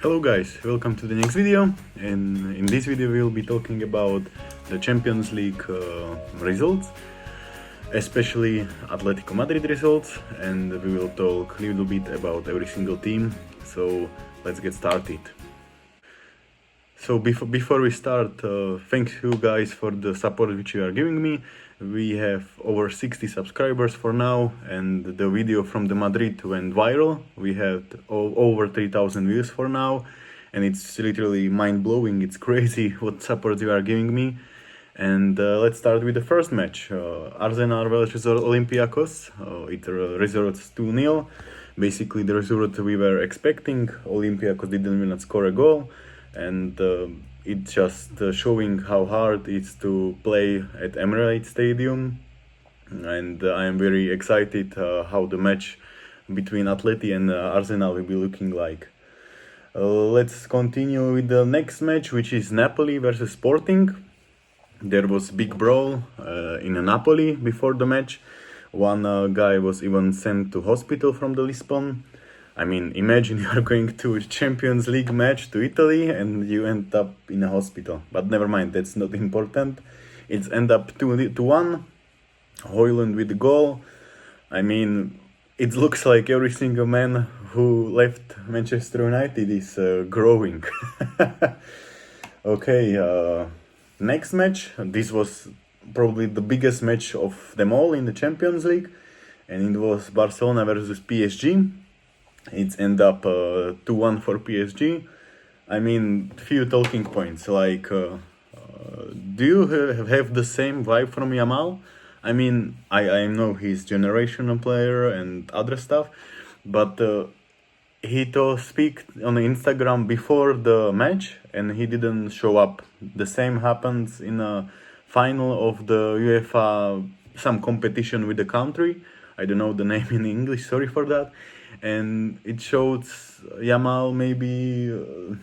Hello guys, welcome to the next video, and in this video we'll be talking about the Champions League results, especially Atletico Madrid results, and we will talk a little bit about every single team, so let's get started. So before we start, thanks you guys for the support which you are giving me. We have over 60 subscribers for now, and the video from the Madrid went viral. We had over 3,000 views for now, and it's literally mind-blowing. It's crazy what support you are giving me. And let's start with the first match. Arsenal versus Olympiacos. It results 2-0. Basically the result we were expecting. Olympiacos didn't even score a goal, and it's just showing how hard it is to play at Emirates Stadium. And I am very excited how the match between Atleti and Arsenal will be looking like. Let's continue with the next match, which is Napoli versus Sporting. There was big brawl in Napoli before the match. One guy was even sent to hospital from the Lisbon. I mean, imagine you are going to a Champions League match to Italy and you end up in a hospital. But never mind, that's not important. It's end up 2-1. Højlund with the goal. I mean, it looks like every single man who left Manchester United is growing. Okay, next match. This was probably the biggest match of them all in the Champions League. And it was Barcelona versus PSG. It's end up 2-1 for PSG. I mean, few talking points like, do you have the same vibe from Yamal? I mean, I know he's generational player and other stuff, but he to speak on Instagram before the match and he didn't show up. The same happens in a final of the UEFA some competition with the country. I don't know the name in English, sorry for that. And it shows Yamal maybe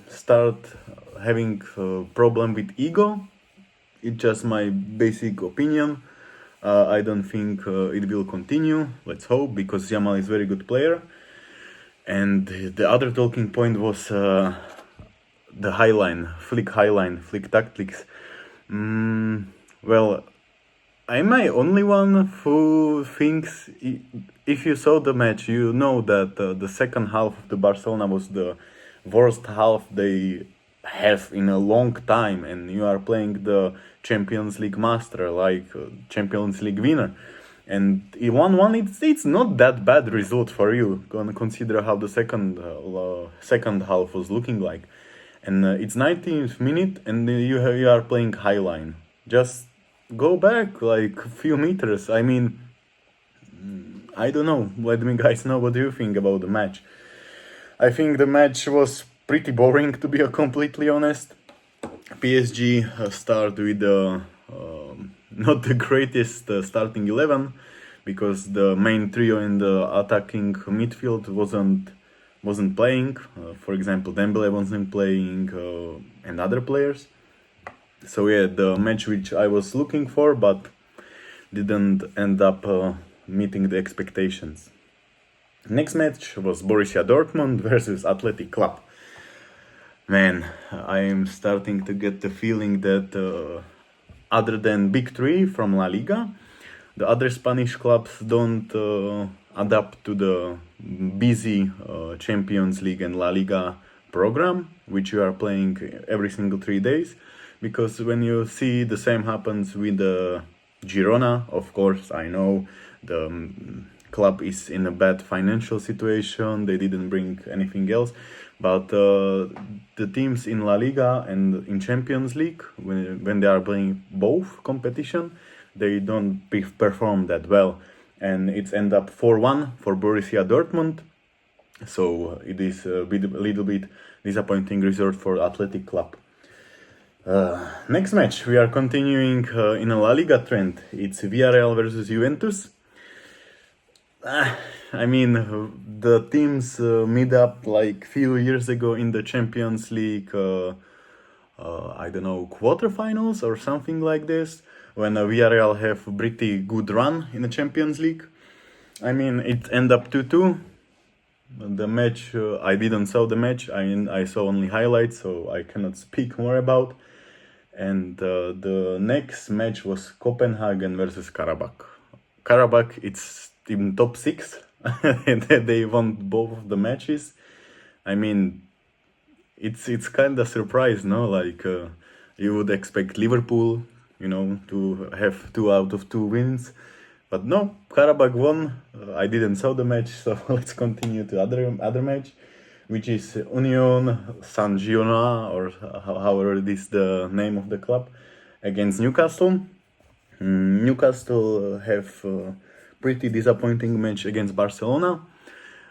start having a problem with ego. It's just my basic opinion. I don't think it will continue. Let's hope, because Yamal is a very good player. And the other talking point was the flick tactics. Well, am I only one who thinks, if you saw the match, you know that the second half of the Barcelona was the worst half they have in a long time, and you are playing the Champions League master, like Champions League winner. And in 1-1, it's not that bad result for you, gonna consider how the second half was looking like. And it's 19th minute, and you are playing high line. Just go back like a few meters. I mean, I don't know. Let me guys know what you think about the match. I think the match was pretty boring, to be completely honest. PSG start with not the greatest starting 11, because the main trio in the attacking midfield wasn't playing. For example, Dembele wasn't playing, and other players. So yeah, the match which I was looking for, but didn't end up meeting the expectations. Next match was Borussia Dortmund versus Athletic Club. Man, I am starting to get the feeling that other than big three from La Liga, the other Spanish clubs don't adapt to the busy Champions League and La Liga program, which you are playing every single 3 days. Because when you see the same happens with Girona, of course, I know the club is in a bad financial situation, they didn't bring anything else, but the teams in La Liga and in Champions League, when they are playing both competition, they don't perform that well. And it's end up 4-1 for Borussia Dortmund, so it is a little bit disappointing result for Athletic Club. Next match, we are continuing in a La Liga trend. It's Villarreal versus Juventus. I mean, the teams meet up like few years ago in the Champions League, I don't know, quarterfinals or something like this, when Villarreal have a pretty good run in the Champions League. I mean, it end up 2-2. The match, I didn't saw the match. I saw only highlights, so I cannot speak more about. And the next match was Copenhagen versus Karabakh. Karabakh, it's in top 6. They won both of the matches. I mean, it's kind of surprise, no? Like you would expect Liverpool, to have 2 out of 2 wins, but no, Karabakh won. I didn't saw the match, so let's continue to other match, which is Union Saint-Gilloise, or however it is the name of the club, against Newcastle. Newcastle have pretty disappointing match against Barcelona.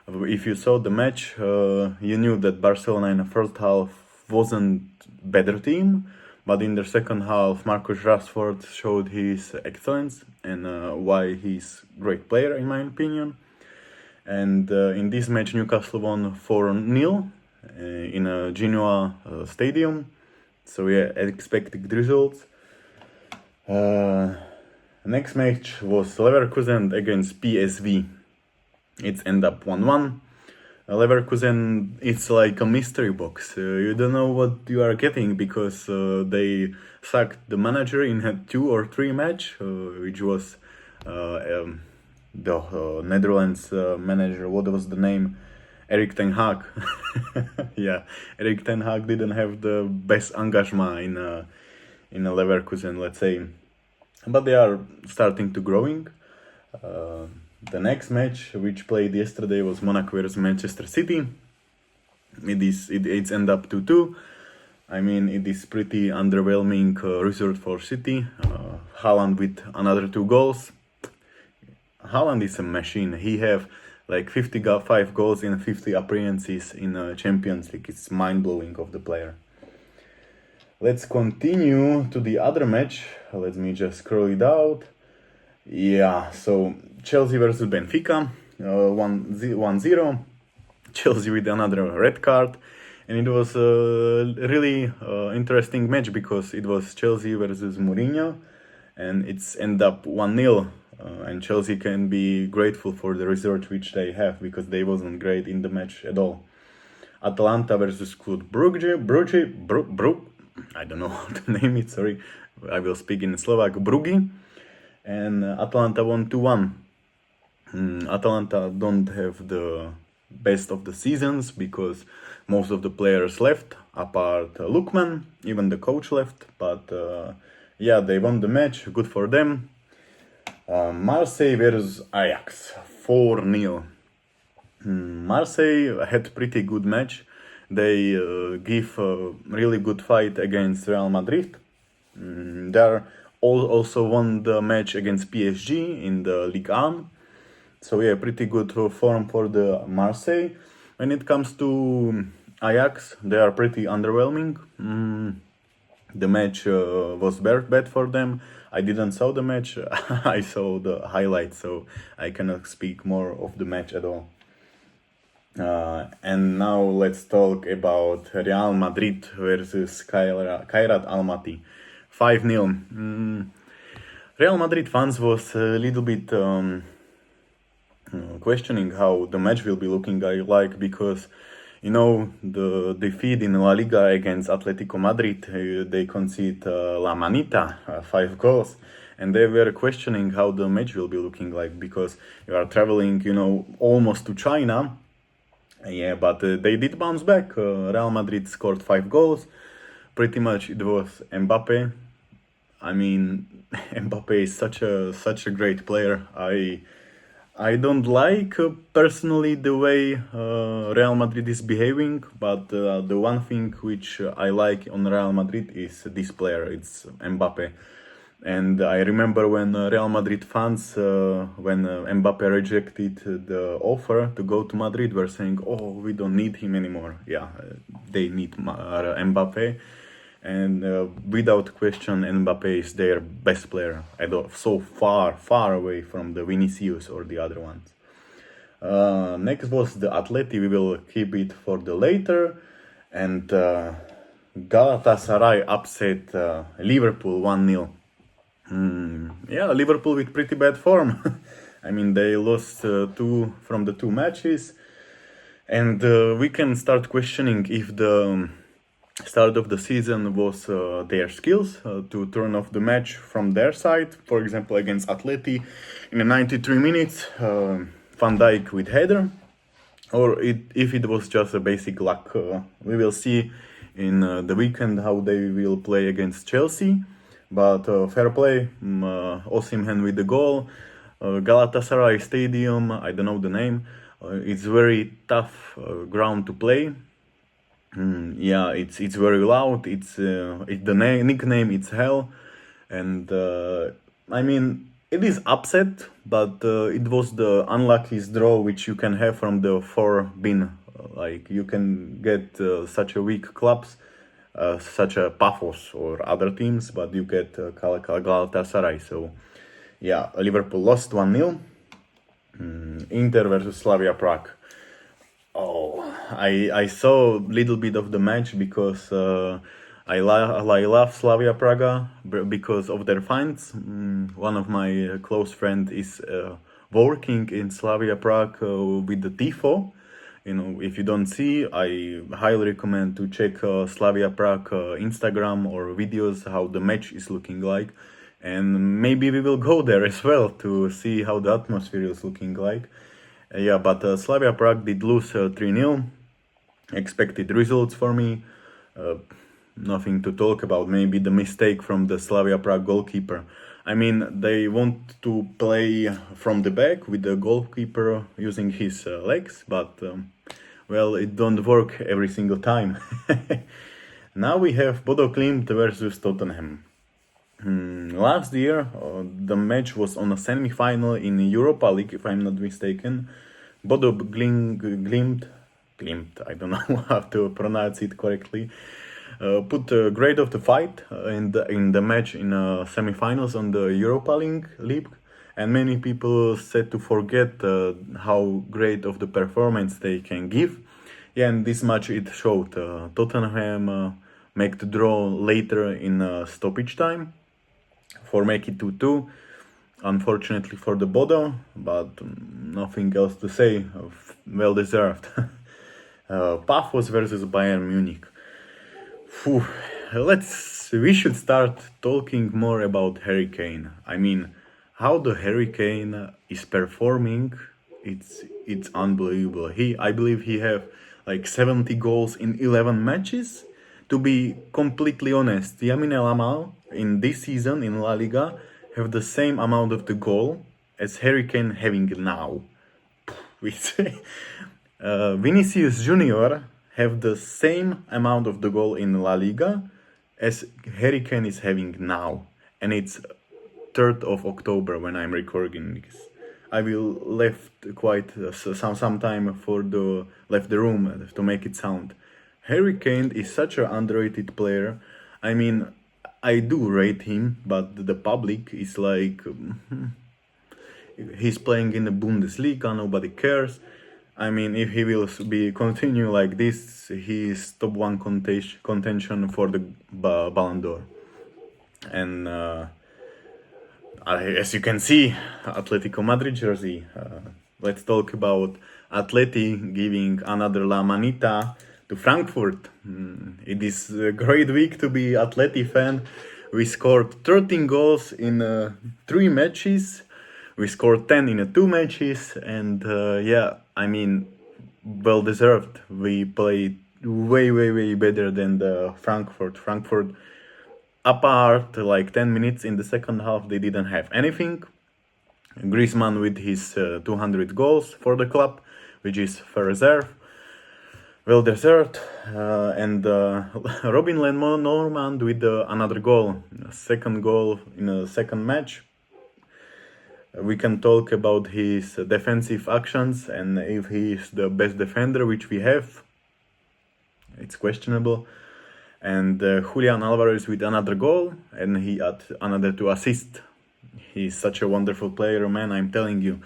If you saw the match, you knew that Barcelona in the first half wasn't better team, but in the second half, Marcus Rashford showed his excellence and why he's great player in my opinion. And in this match, Newcastle won 4-0 in a Genoa stadium. So yeah, expected results. Next match was Leverkusen against PSV. It's end up 1-1. Leverkusen, it's like a mystery box. You don't know what you are getting because they sacked the manager in a 2 or 3 match, which was the Netherlands manager. What was the name? Erik ten Hag. Yeah, Erik ten Hag didn't have the best engagement in a Leverkusen, let's say, but they are starting to growing. The next match, which played yesterday, was Monaco versus Manchester City. It's end up 2-2. I mean, it is pretty underwhelming result for City. Haaland with another 2 goals. Haaland is a machine. He have like 55 goals in 50 appearances in Champions League. It's mind-blowing of the player. Let's continue to the other match. Let me just scroll it out. Yeah, so Chelsea versus Benfica, 1-0. Chelsea with another red card. And it was a really interesting match because it was Chelsea versus Mourinho. And it's end up 1-0. And Chelsea can be grateful for the result which they have because they wasn't great in the match at all. Atalanta versus Club Brugge. I don't know how to name it, sorry. I will speak in Slovak. Brugge. And Atalanta won 2-1. Atalanta don't have the best of the seasons because most of the players left, apart Lookman, even the coach left. But yeah, they won the match, good for them. Marseille versus Ajax, 4-0. Marseille had pretty good match. They give a really good fight against Real Madrid. They also won the match against PSG in the Ligue 1. So yeah, pretty good form for the Marseille. When it comes to Ajax, they are pretty underwhelming. The match was very bad for them. I didn't saw the match. I saw the highlights, so I cannot speak more of the match at all. And now let's talk about Real Madrid versus Kairat Almaty. 5-0. Real Madrid fans was a little bit questioning how the match will be looking like because, the defeat in La Liga against Atletico Madrid, they concede La Manita, 5 goals. And they were questioning how the match will be looking like because you are traveling, almost to China. Yeah, but they did bounce back. Real Madrid scored 5 goals. Pretty much it was Mbappe. I mean, Mbappe is such a great player. I don't like personally the way Real Madrid is behaving, but the one thing which I like on Real Madrid is this player. It's Mbappe. And I remember when Real Madrid fans, when Mbappe rejected the offer to go to Madrid, were saying, "Oh, we don't need him anymore." Yeah, they need Mbappe, and without question, Mbappe is their best player. So far away from the Vinicius or the other ones. Next was the Atleti. We will keep it for the later, and Galatasaray upset Liverpool 1-0. Yeah, Liverpool with pretty bad form. I mean, they lost 2 from the 2 matches. And we can start questioning if the start of the season was their skills to turn off the match from their side. For example, against Atleti in the 93 minutes, Van Dijk with header, or if it was just a basic luck. We will see in the weekend how they will play against Chelsea. But fair play, Osimhen with the goal, Galatasaray Stadium, I don't know the name. It's very tough ground to play. Yeah, it's very loud. It's the nickname. It's hell, and I mean it is upset, but it was the unluckiest draw which you can have from the four bin. Like you can get such a weak clubs, such a Paphos or other teams, but you get Galatasaray. So yeah, Liverpool lost 1-0. Inter versus Slavia Prague. Oh, I saw a little bit of the match because I love Slavia Praga because of their fans. One of my close friend is working in Slavia Prague with the tifo. You know, if you don't see, I highly recommend to check Slavia Prague Instagram or videos how the match is looking like, and maybe we will go there as well to see how the atmosphere is looking like. Yeah, but Slavia Prague did lose 3-0. Expected results for me. Nothing to talk about. Maybe the mistake from the Slavia Prague goalkeeper. I mean, they want to play from the back with the goalkeeper using his legs, but well, it don't work every single time. Now we have Bodo Glimt versus Tottenham. Last year, the match was on a semi-final in Europa League, if I'm not mistaken. Bodo Glimt, I don't know how to pronounce it correctly, put a grade of the fight in the match in semi-finals on the Europa League, and many people said to forget how great of the performance they can give. Yeah, and this match it showed. Tottenham make the draw later in stoppage time for make it 2-2. Unfortunately for the Bodo, but nothing else to say. Well deserved. Paphos versus Bayern Munich. Phew. We should start talking more about Harry Kane. I mean, how the Harry Kane is performing, it's unbelievable. I believe he have like 70 goals in 11 matches. To be completely honest, Lamine Yamal in this season in La Liga have the same amount of the goal as Harry Kane having now. Vinicius Junior have the same amount of the goal in La Liga as Harry Kane is having now, and it's 3rd of October when I'm recording this. I will left quite some time for the left the room to make it sound. Harry Kane is such an underrated player. I mean, I do rate him, but the public is like he's playing in the Bundesliga, nobody cares. I mean, if he will continue like this, he is top one contention for the Ballon d'Or. And as you can see, Atletico Madrid jersey. Let's talk about Atleti giving another La Manita to Frankfurt. It is a great week to be Atleti fan. We scored 13 goals in 3 matches. We scored 10 in 2 matches, and yeah, I mean, well deserved. We played way better than the Frankfurt. Frankfurt, apart like 10 minutes in the second half, they didn't have anything. Griezmann with his 200 goals for the club, which is for reserve. Well deserved, and Robin Lenormand with another goal, second goal in a second match. We can talk about his defensive actions and if he is the best defender which we have. It's questionable. And Julian Alvarez with another goal, and he had another 2 assists. He's such a wonderful player, man, I'm telling you.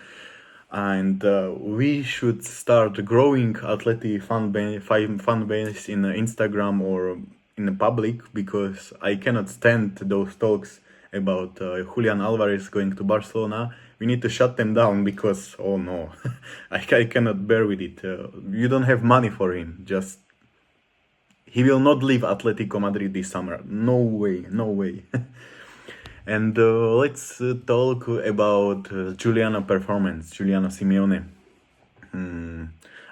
And we should start growing Atleti fan base in Instagram or in the public, because I cannot stand those talks about Julian Alvarez going to Barcelona we need to shut them down because, oh no, I cannot bear with it. You don't have money for him. Just he will not leave Atletico Madrid this summer. No way, no way. And let's talk about Giuliano performance, Giuliano Simeone.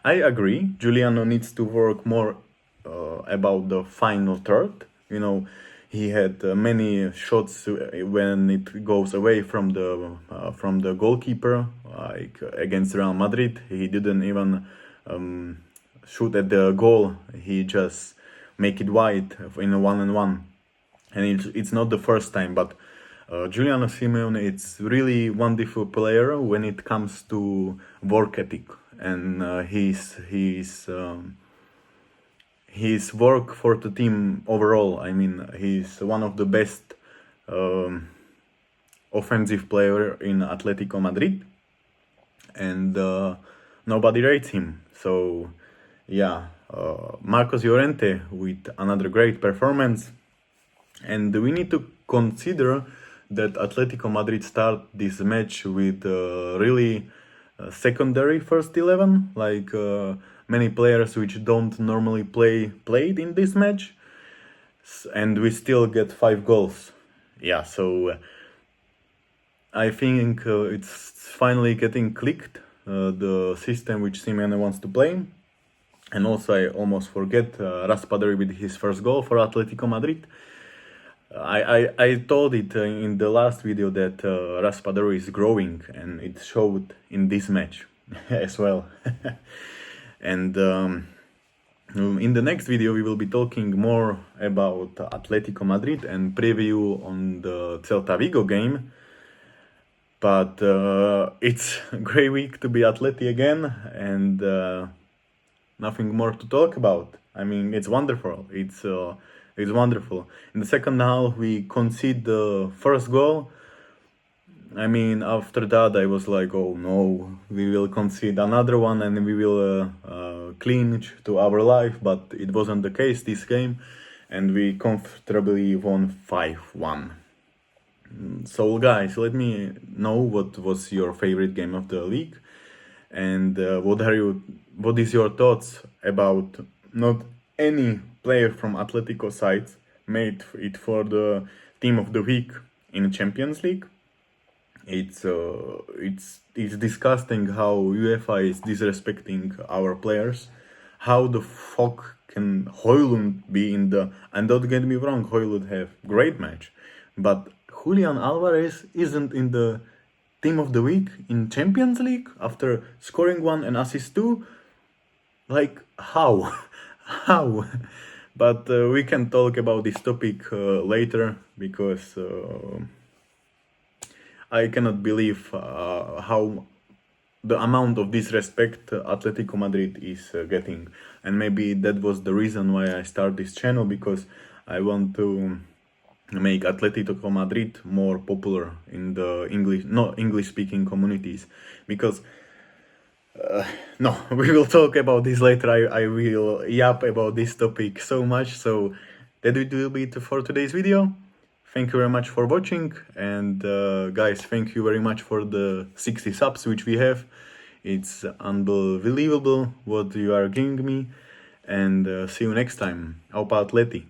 I agree. Giuliano needs to work more about the final third. You know, he had many shots when it goes away from the goalkeeper, like against Real Madrid. He didn't even shoot at the goal. He just make it wide in a 1-on-1, and it's not the first time, but. Giuliano Simeone is really wonderful player when it comes to work ethic, and his work for the team overall. I mean, he's one of the best offensive player in Atletico Madrid, and nobody rates him. So, yeah, Marcos Llorente with another great performance, and we need to consider that Atletico Madrid start this match with really secondary first 11, like many players which don't normally played in this match, and we still get 5 goals. Yeah, so I think it's finally getting clicked, the system which Simeone wants to play. And also I almost forget Raspadori with his first goal for Atletico Madrid. I told it in the last video that Raspadori is growing, and it showed in this match as well. And in the next video we will be talking more about Atletico Madrid and preview on the Celta Vigo game. But it's a great week to be Atleti again, and nothing more to talk about. I mean, it's wonderful. It's wonderful. In the second half, we concede the first goal. I mean, after that, I was like, oh no, we will concede another one and we will clinch to our life. But it wasn't the case this game, and we comfortably won 5-1. So, guys, let me know what was your favorite game of the league, and what is your thoughts about not any player from Atletico sides made it for the team of the week in Champions League. It's disgusting how UEFA is disrespecting our players. How the fuck can Højlund be in the... And don't get me wrong, Højlund have great match, but Julian Alvarez isn't in the team of the week in Champions League after scoring 1 and assist 2. Like, how? How? But we can talk about this topic later, because I cannot believe how the amount of disrespect Atletico Madrid is getting. And maybe that was the reason why I started this channel, because I want to make Atletico Madrid more popular in the English speaking communities, because no, we will talk about this later. I will yap about this topic so much. So that will be it for today's video. Thank you very much for watching, and guys, thank you very much for the 60 subs which we have. It's unbelievable what you are giving me, and see you next time. Opa Atleti!